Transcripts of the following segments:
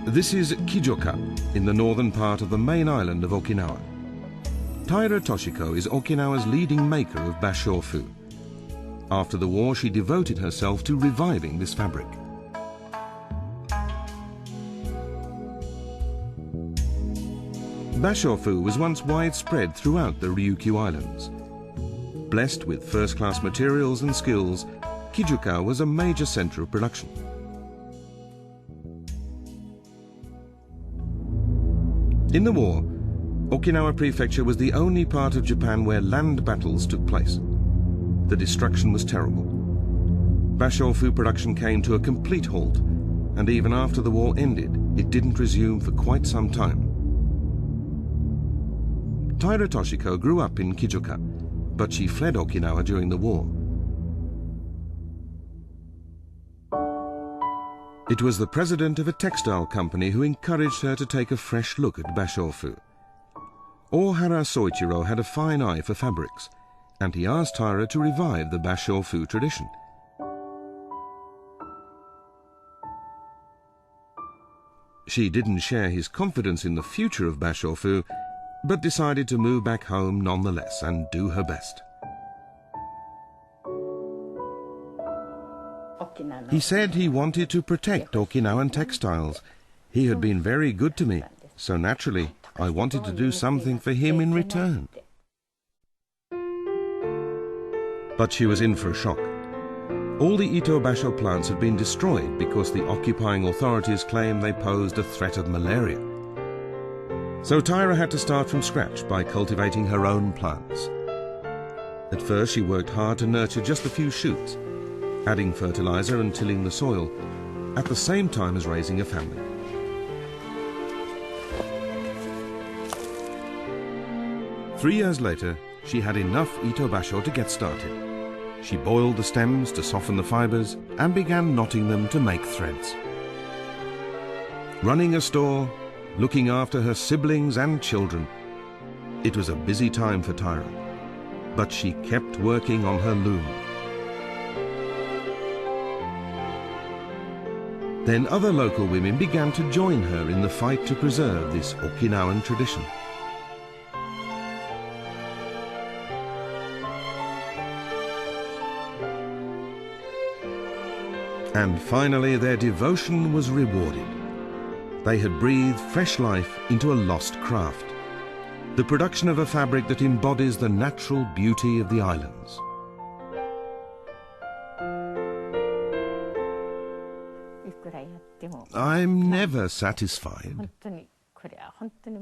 This is Kijoka, in the northern part of the main island of Okinawa. Taira Toshiko is Okinawa's leading maker of bashofu. After the war, she devoted herself to reviving this fabric. Bashofu was once widespread throughout the Ryukyu Islands. Blessed with first-class materials and skills, Kijoka was a major center of production. In the war, Okinawa Prefecture was the only part of Japan where land battles took place. The destruction was terrible. Bashofu production came to a complete halt, and even after the war ended, it didn't resume for quite some time. Taira Toshiko grew up in Kijoka, but she fled Okinawa during the war. It was the president of a textile company who encouraged her to take a fresh look at bashofu. Ohara Soichiro had a fine eye for fabrics, and he asked Taira to revive the bashofu tradition. She didn't share his confidence in the future of bashofu, but decided to move back home nonetheless and do her best. He said he wanted to protect Okinawan textiles. He had been very good to me, so naturally I wanted to do something for him in return. But she was in for a shock. All the Ito basho plants had been destroyed because the occupying authorities claimed they posed a threat of malaria. So Taira had to start from scratch by cultivating her own plants. At first she worked hard to nurture just a few shoots, adding fertilizer and tilling the soil, at the same time as raising a family. Three years later, she had enough Ito basho to get started. She boiled the stems to soften the fibers and began knotting them to make threads. Running a store, looking after her siblings and children, it was a busy time for Taira, but she kept working on her loom. Then other local women began to join her in the fight to preserve this Okinawan tradition. And finally their devotion was rewarded. They had breathed fresh life into a lost craft, the production of a fabric that embodies the natural beauty of the islands. I'm never satisfied.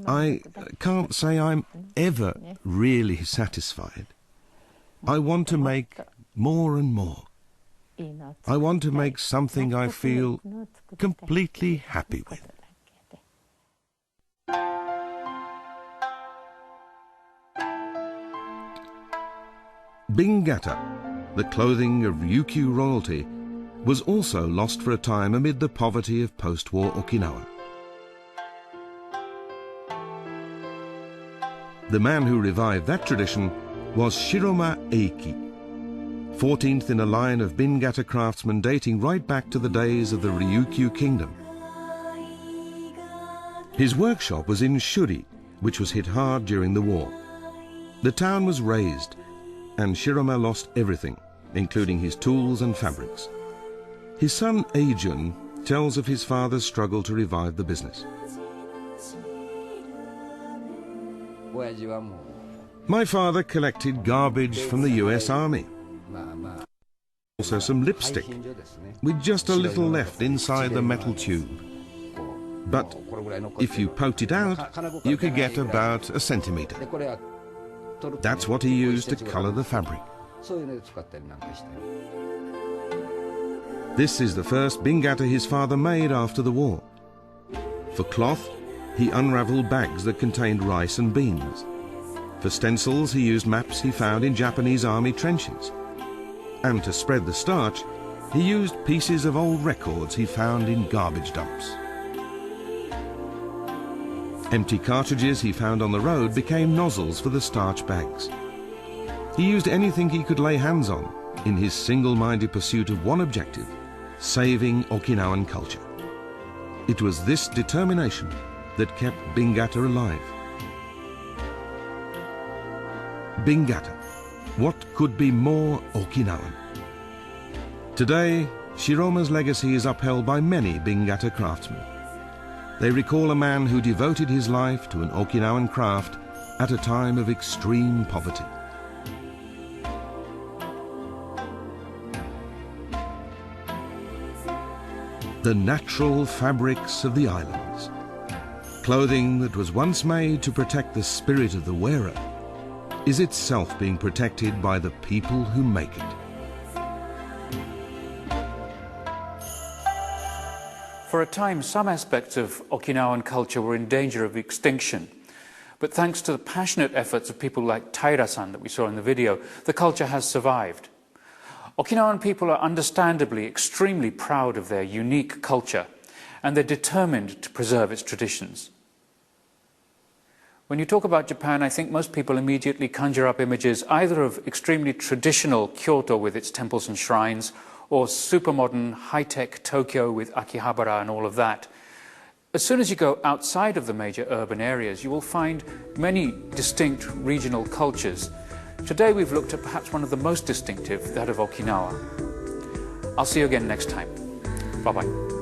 I can't say I'm ever really satisfied. I want to make more and more. I want to make something I feel completely happy with. Bingata, the clothing of Ryukyu royalty, was also lost for a time amid the poverty of post-war Okinawa. The man who revived that tradition was Shiroma Eiki, 14th in a line of Bingata craftsmen dating right back to the days of the Ryukyu kingdom. His workshop was in Shuri, which was hit hard during the war. The town was razed, and Shiroma lost everything, including his tools and fabrics. His son Eijun tells of his father's struggle to revive the business. My father collected garbage from the US Army. Also some lipstick, with just a little left inside the metal tube. But if you poked it out, you could get about a centimeter. That's what he used to color the fabric. This is the first bingata his father made after the war. For cloth, he unraveled bags that contained rice and beans. For stencils, he used maps he found in Japanese army trenches. And to spread the starch, he used pieces of old records he found in garbage dumps. Empty cartridges he found on the road became nozzles for the starch bags. He used anything he could lay hands on in his single-minded pursuit of one objective: saving Okinawan culture. It was this determination that kept Bingata alive. Bingata, what could be more Okinawan? Today, Shiroma's legacy is upheld by many Bingata craftsmen. They recall a man who devoted his life to an Okinawan craft at a time of extreme poverty. The natural fabrics of the islands. Clothing that was once made to protect the spirit of the wearer is itself being protected by the people who make it. For a time, some aspects of Okinawan culture were in danger of extinction. But thanks to the passionate efforts of people like Taira-san that we saw in the video, the culture has survived. Okinawan people are understandably extremely proud of their unique culture, and they're determined to preserve its traditions. When you talk about Japan, I think most people immediately conjure up images either of extremely traditional Kyoto with its temples and shrines, or super-modern, high-tech Tokyo with Akihabara and all of that. As soon as you go outside of the major urban areas, you will find many distinct regional cultures. Today we've looked at perhaps one of the most distinctive, that of Okinawa. I'll see you again next time. Bye-bye.